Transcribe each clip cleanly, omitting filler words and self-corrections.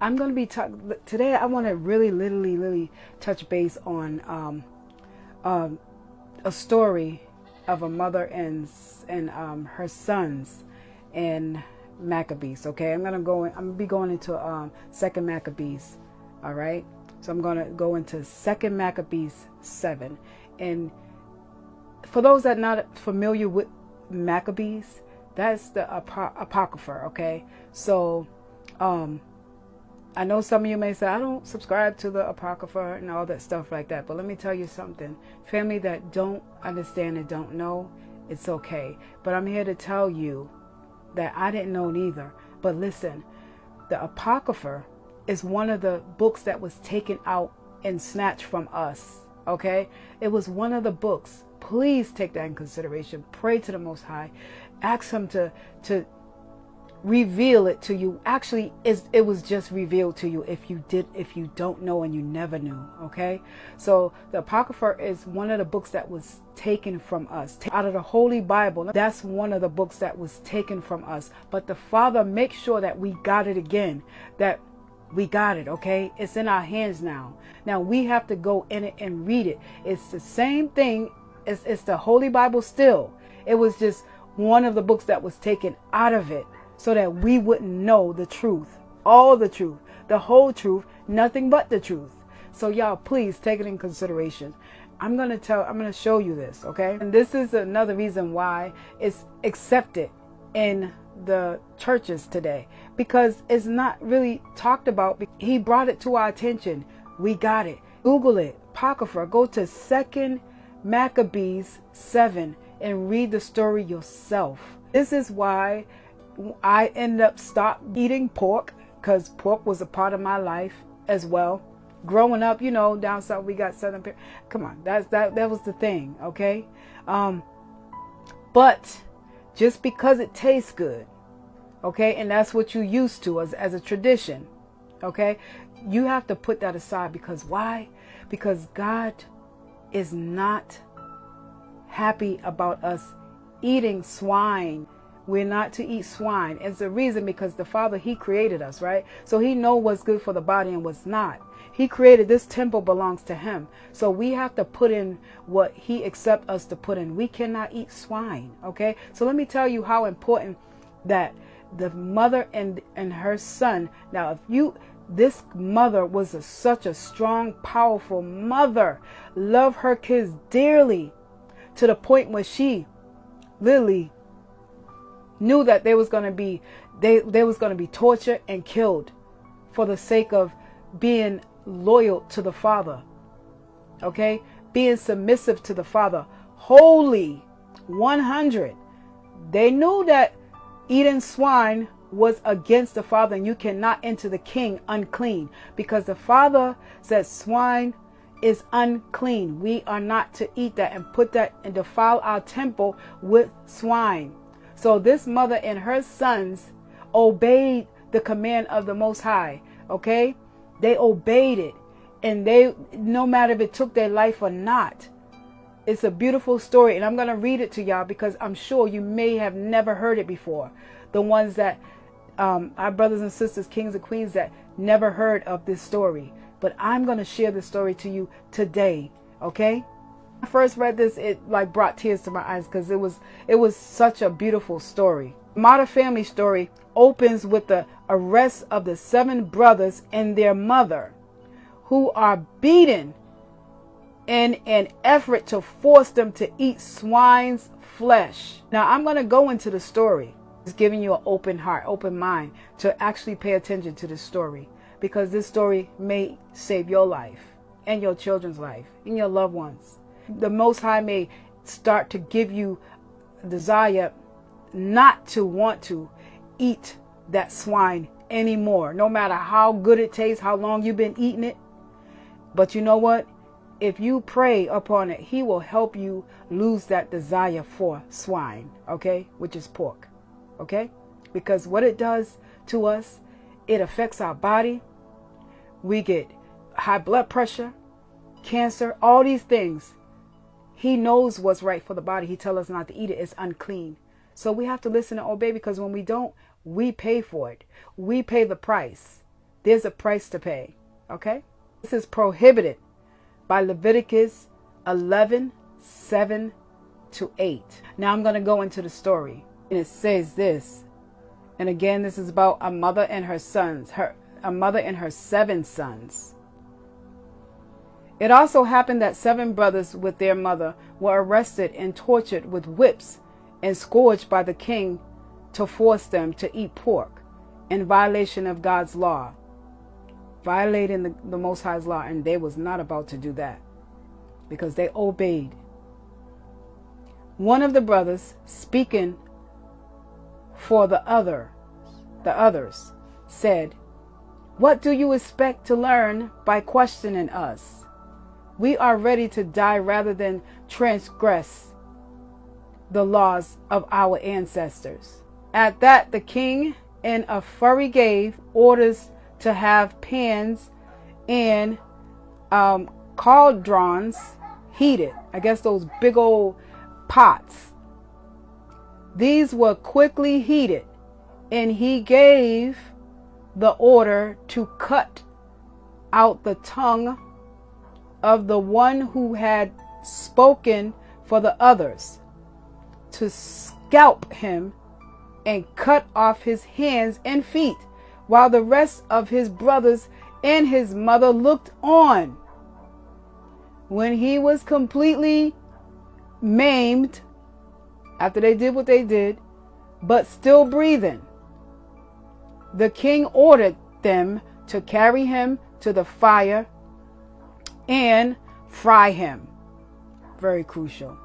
I'm going to be today. I want to really, literally touch base on a story of a mother and her sons in Maccabees. Okay, I'm gonna be going into Second Maccabees. All right, so I'm gonna go into Second Maccabees 7. And for those that are not familiar with Maccabees, that's the Apocrypha. Okay, so I know some of you may say, I don't subscribe to the Apocrypha and all that stuff like that. But let me tell you something. Family that don't understand and don't know, it's okay. But I'm here to tell you that I didn't know neither. But listen, the Apocrypha is one of the books that was taken out and snatched from us. Okay? It was one of the books. Please take that in consideration. Pray to the Most High. Ask Him to reveal it to you. Actually, it was just revealed to you if you don't know and you never knew. Okay, so the Apocrypha is one of the books that was taken from us out of the Holy Bible. That's one of the books that was taken from us, but the Father makes sure that we got it again, that we got it. Okay, it's in our hands now. We have to go in it and read it. It's the same thing. It's the Holy Bible still. It was just one of the books that was taken out of it, so that we wouldn't know the truth, all the truth, the whole truth, nothing but the truth. So y'all, please take it in consideration. I'm going to show you this, okay? And this is another reason why it's accepted in the churches today, because it's not really talked about. He brought it to our attention. We got it. Google it. Apocrypha. Go to 2 Maccabees 7 and read the story yourself. This is why I ended up stopped eating pork, because pork was a part of my life as well. Growing up, down south we got Southern. Come on, that was the thing, okay? But just because it tastes good, okay, and that's what you used to as a tradition, okay, you have to put that aside. Because why? Because God is not happy about us eating swine. We're not to eat swine. It's the reason because the Father, He created us, right? So He knows what's good for the body and what's not. He created this temple belongs to Him. So we have to put in what He accepts us to put in. We cannot eat swine, okay? So let me tell you how important that the mother and her son. Now, this mother was such a strong, powerful mother, loved her kids dearly to the point where she literally knew that they was going to be tortured and killed for the sake of being loyal to the Father. Okay? Being submissive to the Father. Holy 100. They knew that eating swine was against the Father, and you cannot enter the King unclean, because the Father says swine is unclean. We are not to eat that and put that and defile our temple with swine. So this mother and her sons obeyed the command of the Most High. Okay? They obeyed it. And no matter if it took their life or not. It's a beautiful story. And I'm going to read it to y'all because I'm sure you may have never heard it before. The ones that, our brothers and sisters, kings and queens that never heard of this story. But I'm going to share this story to you today. Okay? I first read this, it brought tears to my eyes because it was such a beautiful story. Modern family story opens with the arrest of the 7 brothers and their mother, who are beaten in an effort to force them to eat swine's flesh. Now I'm going to go into the story. Just giving you an open heart, open mind to actually pay attention to this story, because this story may save your life and your children's life and your loved ones. The Most High may start to give you a desire not to want to eat that swine anymore, no matter how good it tastes, how long you've been eating it. But you know what? If you pray upon it, He will help you lose that desire for swine, okay? Which is pork, okay? Because what it does to us, it affects our body. We get high blood pressure, cancer, all these things. He knows what's right for the body. He tells us not to eat it. It's unclean. So we have to listen and obey, because when we don't, we pay for it. We pay the price. There's a price to pay. Okay? This is prohibited by Leviticus 11:7-8. Now I'm going to go into the story. And it says this. And again, this is about a mother and her sons. A mother and her 7 sons. It also happened that 7 brothers with their mother were arrested and tortured with whips and scourged by the king to force them to eat pork in violation of God's law, violating the Most High's law, and they was not about to do that because they obeyed. One of the brothers, speaking for the others, said, "What do you expect to learn by questioning us? We are ready to die rather than transgress the laws of our ancestors." At that, the king in a fury gave orders to have pans and cauldrons heated. I guess those big old pots. These were quickly heated, and he gave the order to cut out the tongue of the one who had spoken for the others, to scalp him and cut off his hands and feet, while the rest of his brothers and his mother looked on. When he was completely maimed, after they did what they did, but still breathing, the king ordered them to carry him to the fire and fry him. Very crucial.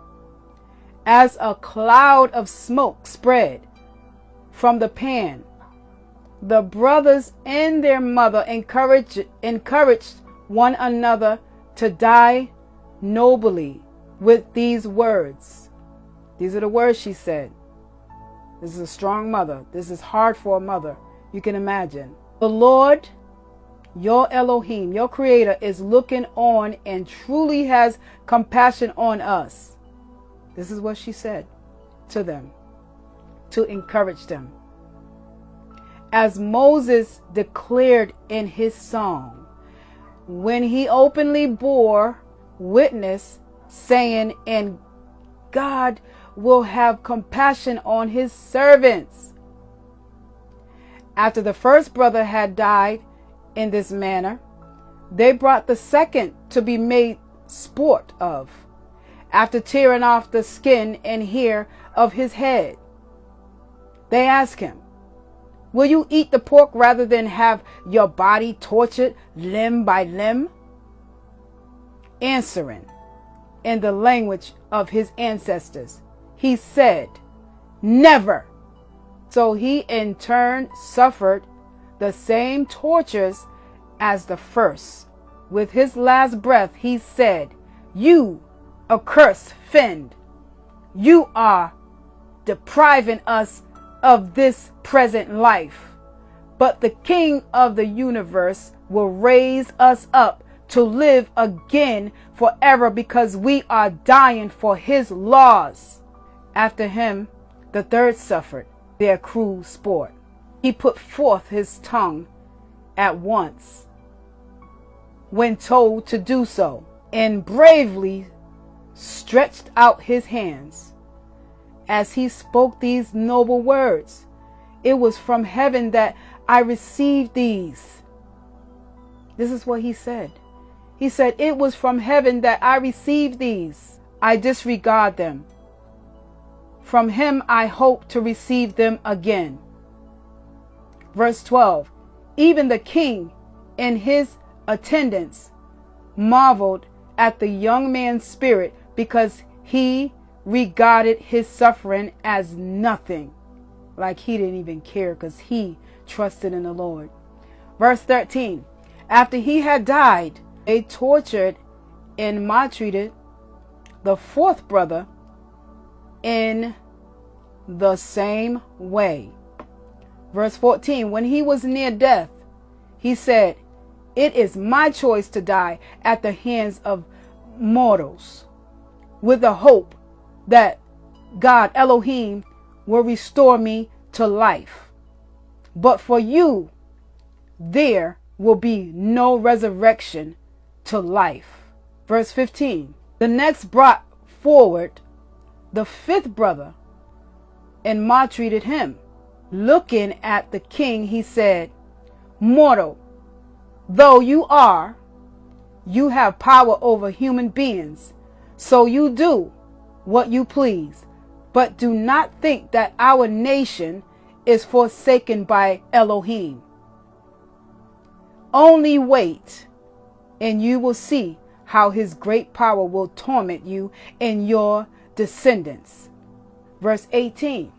As a cloud of smoke spread from the pan, the brothers and their mother encouraged one another to die nobly with these words. These are the words she said. This is a strong mother. This is hard for a mother. You can imagine. The Lord, your Elohim, your creator, is looking on and truly has compassion on us. This is what she said to them, to encourage them. As Moses declared in his song, when he openly bore witness, saying, "And God will have compassion on his servants." After the first brother had died in this manner, they brought the second to be made sport of, after tearing off the skin and hair of his head. They asked him, "Will you eat the pork rather than have your body tortured limb by limb?" Answering in the language of his ancestors, he said, "Never." So he in turn suffered the same tortures as the first. With his last breath, he said, "You accursed fiend, you are depriving us of this present life, but the King of the universe will raise us up to live again forever, because we are dying for his laws." After him, the third suffered their cruel sport. He put forth his tongue at once when told to do so, and bravely stretched out his hands as he spoke these noble words. "It was from heaven that I received these." This is what he said. He said, "It was from heaven that I received these. I disregard them. From him I hope to receive them again." Verse 12. Even the king and his attendants marveled at the young man's spirit, because he regarded his suffering as nothing. Like he didn't even care, because he trusted in the Lord. Verse 13. After he had died, they tortured and maltreated the fourth brother in the same way. Verse 14. When he was near death, he said, "It is my choice to die at the hands of mortals, with the hope that God Elohim will restore me to life. But for you, there will be no resurrection to life. Verse 15. The next brought forward the fifth brother and maltreated him. Looking at the king, he said, Mortal, though you are, you have power over human beings, so you do what you please. But do not think that our nation is forsaken by Elohim. Only wait, and you will see how his great power will torment you and your descendants. Verse 18.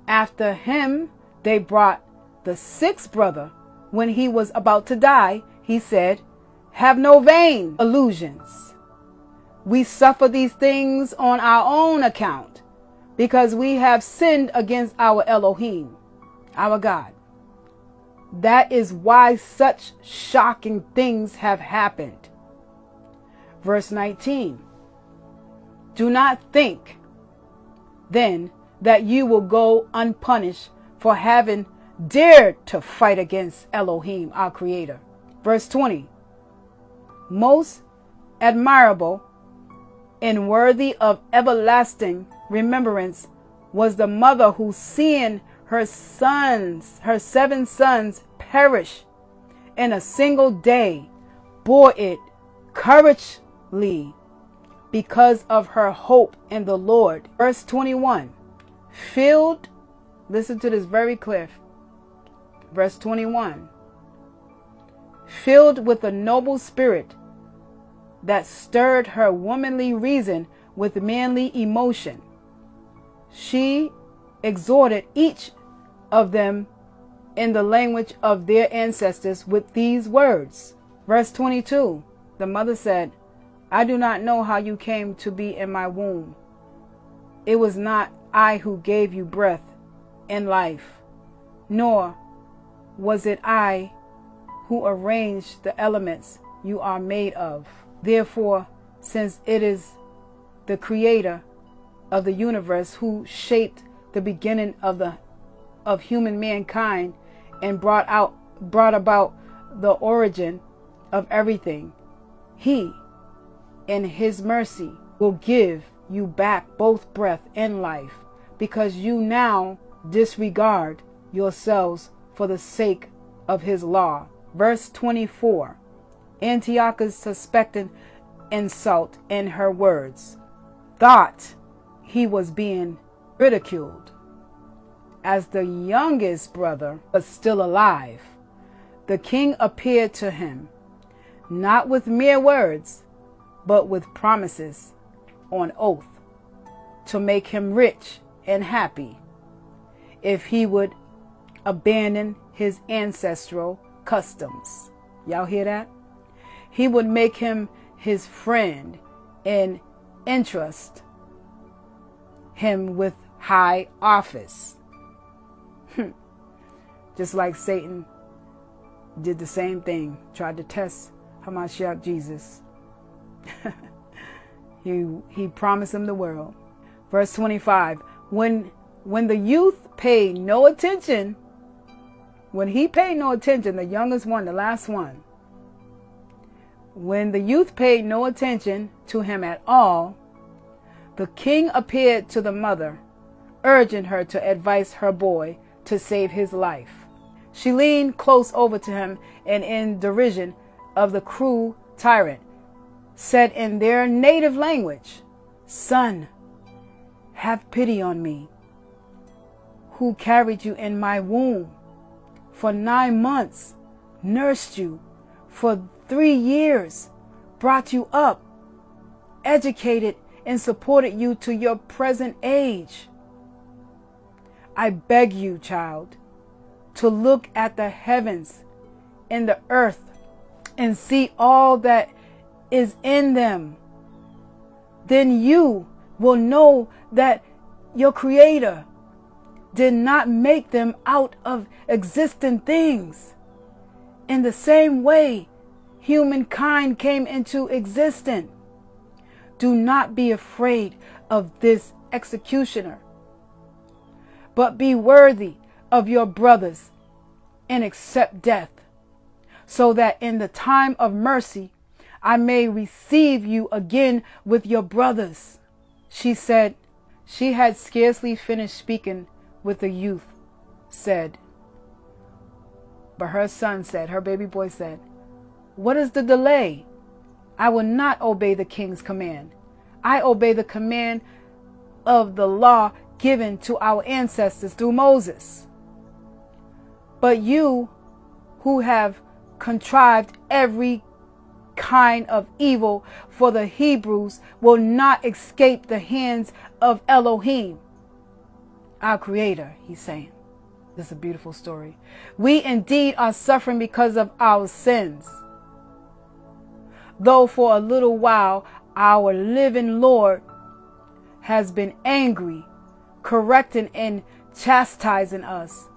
After him they brought the sixth brother. When he was about to die, he said, Have no vain illusions. We suffer these things on our own account, because we have sinned against our Elohim, our God. That is why such shocking things have happened. Verse 19. Do not think, then, that you will go unpunished for having dared to fight against Elohim, our Creator. Verse 20. Most admirable and worthy of everlasting remembrance was the mother who, seeing her seven sons perish in a single day, bore it courageously because of her hope in the Lord. Verse 21. Filled, listen to this very clear. Verse 21. Filled with a noble spirit that stirred her womanly reason with manly emotion, she exhorted each of them in the language of their ancestors with these words. Verse 22. The mother said, I do not know how you came to be in my womb. It was not I who gave you breath and life, nor was it I who arranged the elements you are made of. Therefore, since it is the Creator of the universe who shaped the beginning of human mankind and brought about the origin of everything, He, in His mercy, will give you back both breath and life, because you now disregard yourselves for the sake of His law. Verse 24. Antiochus suspected insult in her words, thought he was being ridiculed. As the youngest brother was still alive, the king appeared to him, not with mere words, but with promises on oath, to make him rich and happy, if he would abandon his ancestral customs. Y'all hear that? He would make him his friend and entrust him with high office. Just like Satan did the same thing, tried to test Hamashiach Jesus. He promised him the world. Verse 25. When the youth paid no attention, when he paid no attention, the youngest one, the last one, when the youth paid no attention to him at all, the king appeared to the mother, urging her to advise her boy to save his life. She leaned close over to him and, in derision of the cruel tyrant, said in their native language, Son, have pity on me, who carried you in my womb for 9 months, nursed you for 3 years, brought you up, educated and supported you to your present age. I beg you, child, to look at the heavens and the earth and see all that is in them. Then you will know that your Creator did not make them out of existent things. In the same way, humankind came into existence. Do not be afraid of this executioner, but be worthy of your brothers and accept death, so that in the time of mercy I may receive you again with your brothers. She said, she had scarcely finished speaking with the youth, said, but her son said, her baby boy said, what is the delay? I will not obey the king's command. I obey the command of the law given to our ancestors through Moses. But you who have contrived every kind of evil for the Hebrews will not escape the hands of Elohim, our creator, he's saying. This is a beautiful story. We indeed are suffering because of our sins. Though for a little while our living Lord has been angry, correcting and chastising us,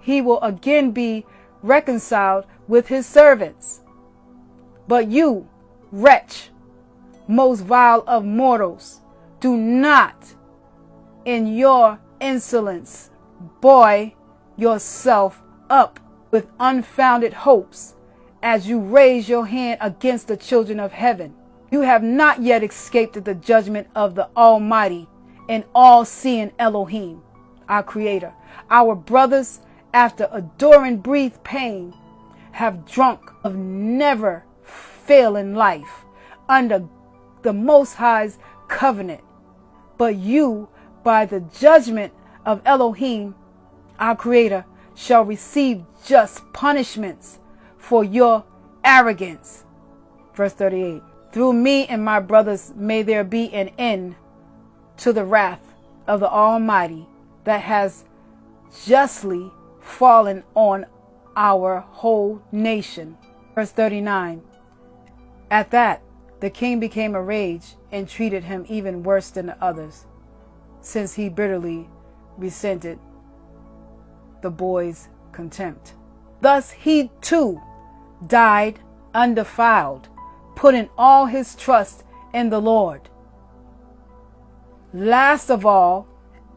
he will again be reconciled with his servants. But you, wretch, most vile of mortals, do not in your insolence buoy yourself up with unfounded hopes as you raise your hand against the children of heaven. You have not yet escaped the judgment of the Almighty and all-seeing Elohim, our Creator. Our brothers, after enduring brief pain, have drunk of never failing life under the Most High's covenant. But you, by the judgment of Elohim, our Creator, shall receive just punishments for your arrogance. Verse 38. Through me and my brothers may there be an end to the wrath of the Almighty that has justly fallen on our whole nation. Verse 39. At that, the king became enraged and treated him even worse than the others, since he bitterly resented the boy's contempt. Thus he too died undefiled, putting all his trust in the Lord. Last of all,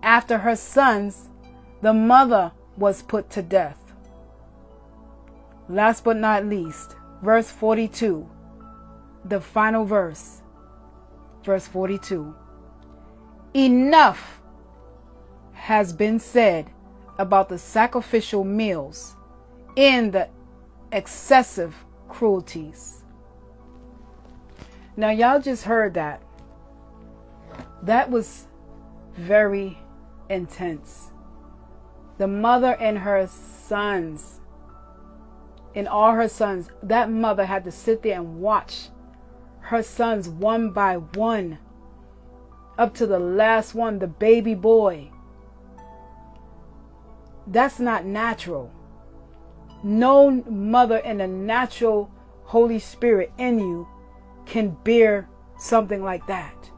after her sons, the mother was put to death. Last but not least, verse 42, the final verse, verse 42. Enough has been said about the sacrificial meals and the excessive cruelties. Now, y'all just heard that. That was very intense. The mother and her sons, and all her sons, that mother had to sit there and watch her sons one by one, up to the last one, the baby boy. That's not natural. No mother in the natural Holy Spirit in you can bear something like that.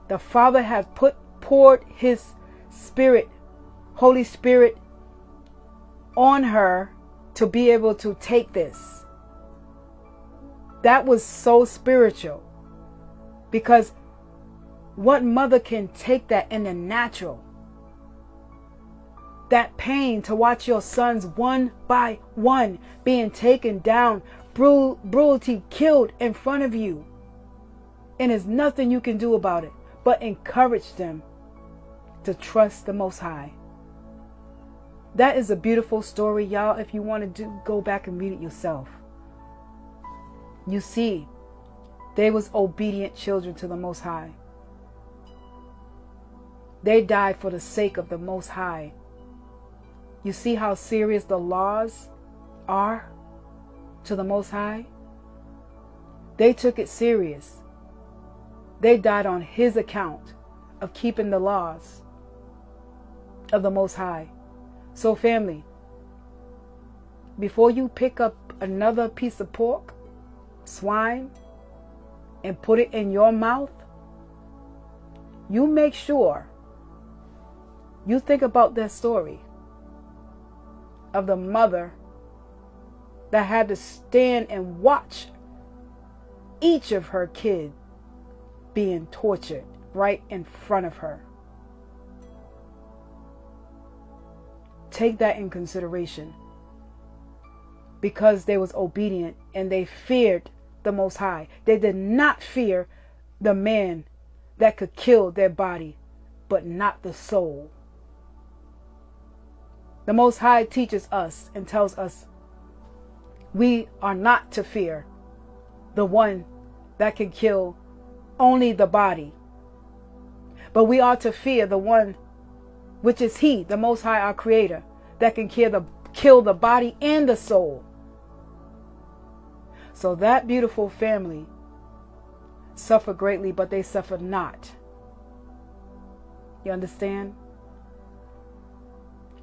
The Father had poured his Spirit, Holy Spirit, on her to be able to take this. That was so spiritual, because what mother can take that in the natural? That pain to watch your sons one by one being taken down, brutality killed in front of you. And there's nothing you can do about it but encourage them to trust the Most High. That is a beautiful story, y'all. If you want to go back and read it yourself. You see, they was obedient children to the Most High. They died for the sake of the Most High. You see how serious the laws are to the Most High? They took it serious. They died on his account of keeping the laws of the Most High. So family, before you pick up another piece of pork, swine, and put it in your mouth, you make sure you think about that story of the mother that had to stand and watch each of her kids being tortured right in front of her. Take that in consideration. because they was obedient and they feared the Most High. They did not fear the man that could kill their body, but not the soul. The Most High teaches us and tells us we are not to fear the one that can kill only the body, but we are to fear the one which is He, the Most High, our Creator, that can kill the body and the soul. So that beautiful family suffered greatly, but they suffered not. You understand?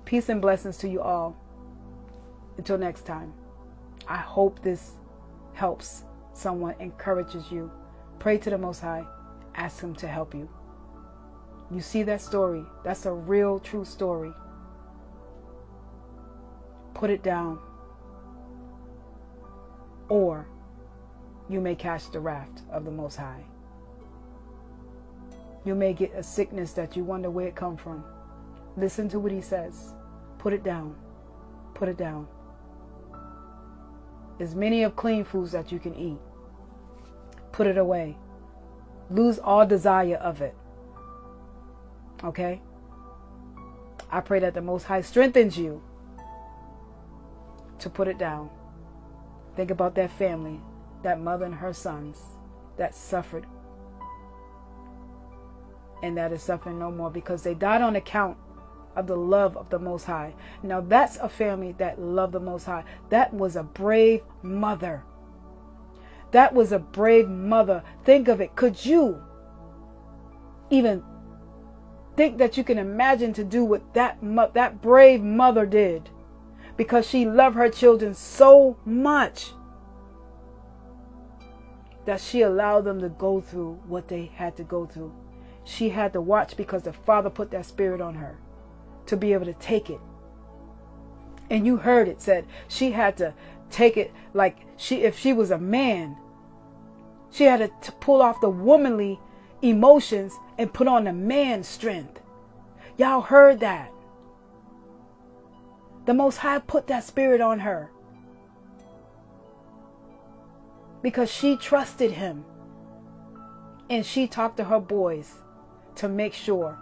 Peace and blessings to you all. Until next time. I hope this helps someone, encourages you. Pray to the Most High. Ask Him to help you. You see that story? That's a real, true story. Put it down. Or you may catch the wrath of the Most High. You may get a sickness that you wonder where it come from. Listen to what He says. Put it down. Put it down. As many of clean foods that you can eat. Put it away. Lose all desire of it. Okay? I pray that the Most High strengthens you to put it down. Think about that family, that mother and her sons that suffered and that is suffering no more because they died on account of the love of the Most High. Now that's a family that loved the Most High. That was a brave mother. That was a brave mother. Think of it. Could you even think that you can imagine to do what that brave mother did? Because she loved her children so much that she allowed them to go through what they had to go through. She had to watch because the Father put that spirit on her to be able to take it. And you heard it said she had to take it like if she was a man, she had to pull off the womanly emotions and put on the man's strength. Y'all heard that. The Most High put that spirit on her because she trusted Him. And she talked to her boys to make sure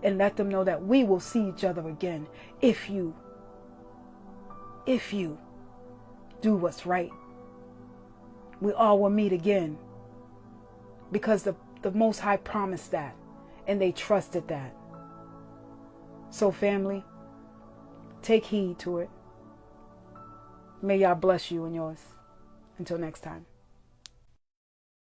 and let them know that we will see each other again if you do what's right. We all will meet again because the Most High promised that and they trusted that. So family, take heed to it. May Yah bless you and yours. Until next time.